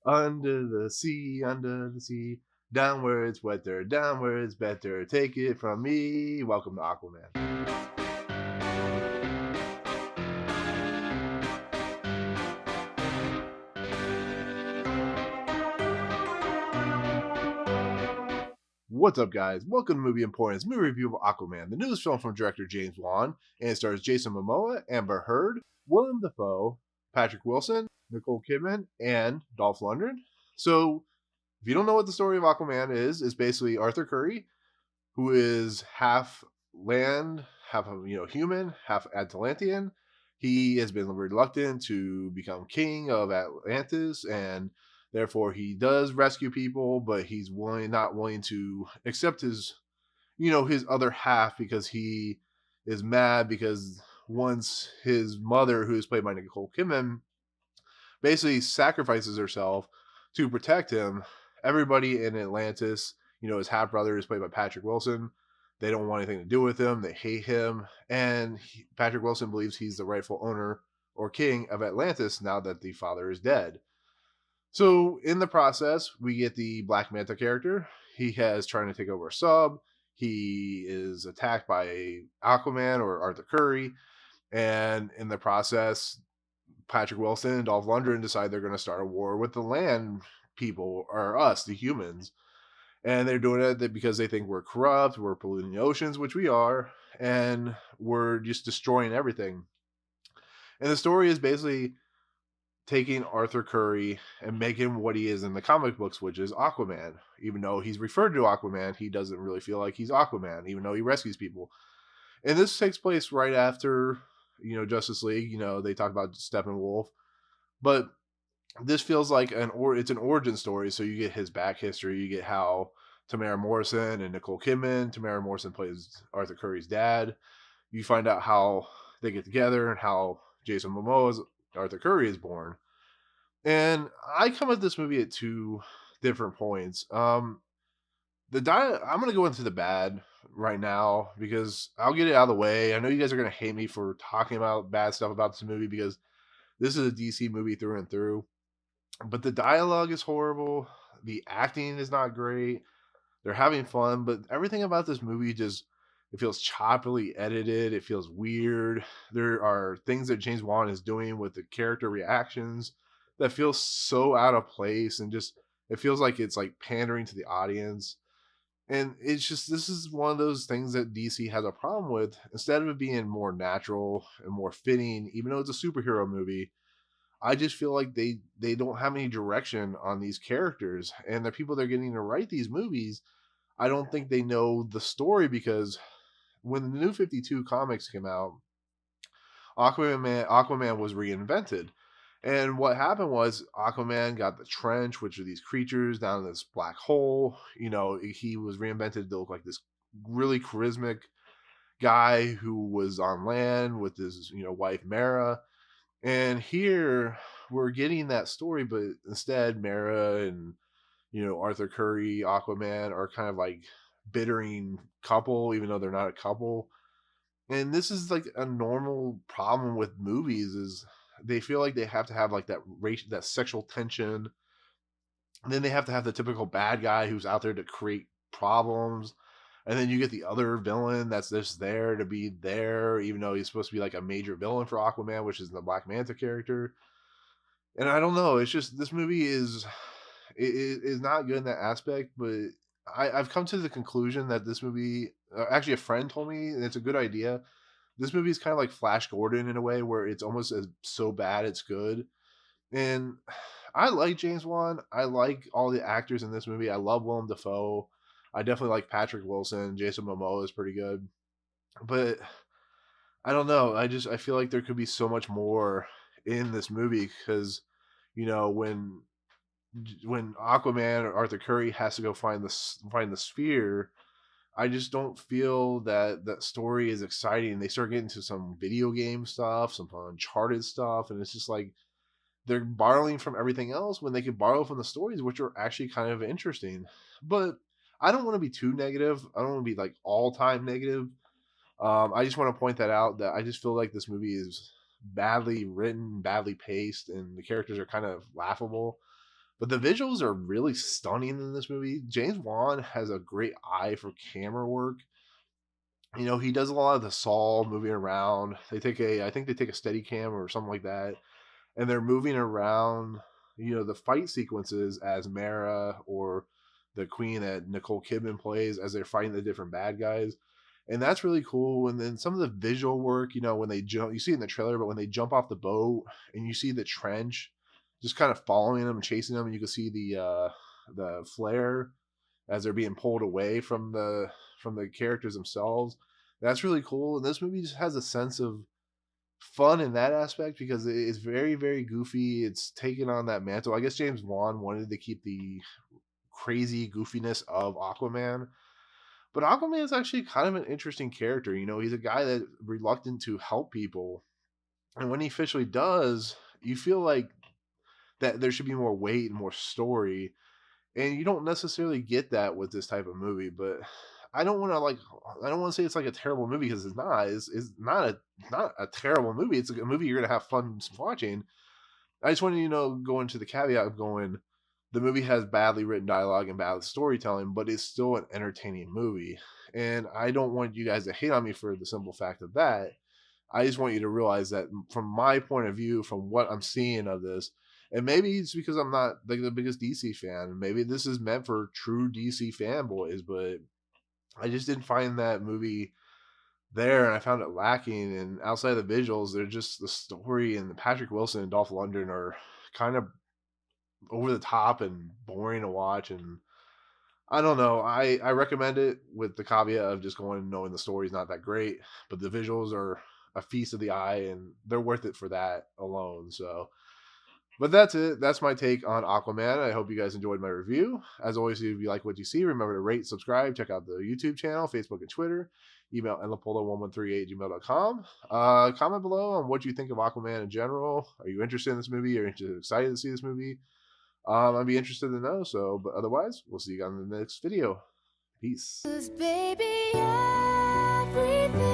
under the sea, downwards wetter, downwards better. Take it from me. Welcome to Aquaman. What's up, guys? Welcome to Movie Importance, movie review of Aquaman, the newest film from director James Wan, and it stars Jason Momoa, Amber Heard, Willem Dafoe, Patrick Wilson, Nicole Kidman, and Dolph Lundgren. So, if you don't know what the story of Aquaman is, it's basically Arthur Curry, who is half land, half human, half Atlantean. He has been reluctant to become king of Atlantis, and therefore he does rescue people, but he's not willing to accept his other half because he is mad because once his mother, who is played by Nicole Kidman, basically sacrifices herself to protect him. Everybody in Atlantis, his half brother is played by Patrick Wilson. They don't want anything to do with him. They hate him. And Patrick Wilson believes he's the rightful owner or king of Atlantis now that the father is dead. So in the process, we get the Black Manta character. He has trying to take over a sub. He is attacked by Aquaman or Arthur Curry. And in the process, Patrick Wilson and Dolph Lundgren decide they're going to start a war with the land people, or us, the humans. And they're doing it because they think we're corrupt, we're polluting the oceans, which we are, and we're just destroying everything. And the story is basically taking Arthur Curry and making him what he is in the comic books, which is Aquaman. Even though he's referred to Aquaman, he doesn't really feel like he's Aquaman, even though he rescues people. And this takes place right after, Justice League. They talk about Steppenwolf, but this feels like it's an origin story. So you get his back history, you get how Tamara Morrison and Nicole Kidman. Tamara Morrison plays Arthur Curry's dad. You find out how they get together and how Jason Momoa's Arthur Curry is born. And I come at this movie at two different points. I'm gonna go into the bad right now because I'll get it out of the way. I know you guys are gonna hate me for talking about bad stuff about this movie because this is a DC movie through and through. But the dialogue is horrible. The acting is not great. They're having fun, but everything about this movie just it feels choppily edited. It feels weird. There are things that James Wan is doing with the character reactions that feels so out of place and just it feels like it's like pandering to the audience. And it's just this is one of those things that DC has a problem with. Instead of it being more natural and more fitting, even though it's a superhero movie, I just feel like they don't have any direction on these characters, and the people they're getting to write these movies, I don't think they know the story because when the New 52 comics came out, Aquaman was reinvented. And what happened was Aquaman got the trench, which are these creatures down in this black hole. He was reinvented to look like this really charismatic guy who was on land with his, wife Mara. And here we're getting that story, but instead Mara and Arthur Curry, Aquaman are kind of like bittering couple, even though they're not a couple. And this is like a normal problem with movies is they feel like they have to have like that that sexual tension. And then they have to have the typical bad guy who's out there to create problems. And then you get the other villain that's just there to be there, even though he's supposed to be like a major villain for Aquaman, which is the Black Manta character. And I don't know. It's just this movie is not good in that aspect. But I've come to the conclusion that this movie, actually, a friend told me, and it's a good idea. This movie is kind of like Flash Gordon in a way, where it's almost as so bad it's good. And I like James Wan. I like all the actors in this movie. I love Willem Dafoe. I definitely like Patrick Wilson. Jason Momoa is pretty good. But I don't know. I feel like there could be so much more in this movie because when Aquaman or Arthur Curry has to go find the sphere, I just don't feel that that story is exciting. They start getting to some video game stuff, some Uncharted stuff, and it's just like they're borrowing from everything else when they could borrow from the stories, which are actually kind of interesting. But I don't want to be too negative. I don't want to be like all time negative. I just want to point that out that I just feel like this movie is badly written, badly paced, and the characters are kind of laughable. But the visuals are really stunning in this movie. James Wan has a great eye for camera work. You know, he does a lot of the saw moving around. I think they take a steady cam or something like that, and they're moving around, you know, the fight sequences as Mara or the queen that Nicole Kidman plays as they're fighting the different bad guys. And that's really cool. And then some of the visual work, you know, when they jump, you see it in the trailer, but when they jump off the boat and you see the trench just kind of following them and chasing them, and you can see the flare as they're being pulled away from the characters themselves. That's really cool. And this movie just has a sense of fun in that aspect because it's very, very goofy. It's taken on that mantle. I guess James Wan wanted to keep the crazy goofiness of Aquaman, but Aquaman is actually kind of an interesting character. You know, he's a guy that's reluctant to help people, and when he officially does, you feel like that there should be more weight and more story, and you don't necessarily get that with this type of movie. But I don't want to like I don't want to say it's like a terrible movie because it's not. It's not a terrible movie. It's a movie you're gonna have fun watching. I just want to go into the caveat of going. The movie has badly written dialogue and bad storytelling, but it's still an entertaining movie. And I don't want you guys to hate on me for the simple fact of that. I just want you to realize that from my point of view, from what I'm seeing of this, and maybe it's because I'm not like the biggest DC fan. Maybe this is meant for true DC fanboys, but I just didn't find that movie there, and I found it lacking. And outside of the visuals, they're just the story and Patrick Wilson and Dolph Lundgren are kind of over the top and boring to watch. And I don't know. I recommend it with the caveat of just going knowing the story's not that great, but the visuals are a feast of the eye, and they're worth it for that alone. So, but that's it. That's my take on Aquaman. I hope you guys enjoyed my review. As always, if you like what you see, remember to rate, subscribe, check out the YouTube channel, Facebook, and Twitter. Email enlapola1138@gmail.com. Comment below on what you think of Aquaman in general. Are you interested in this movie? Are you excited to see this movie? I'd be interested to know. So, but otherwise, we'll see you guys in the next video. Peace. 'Cause baby, everything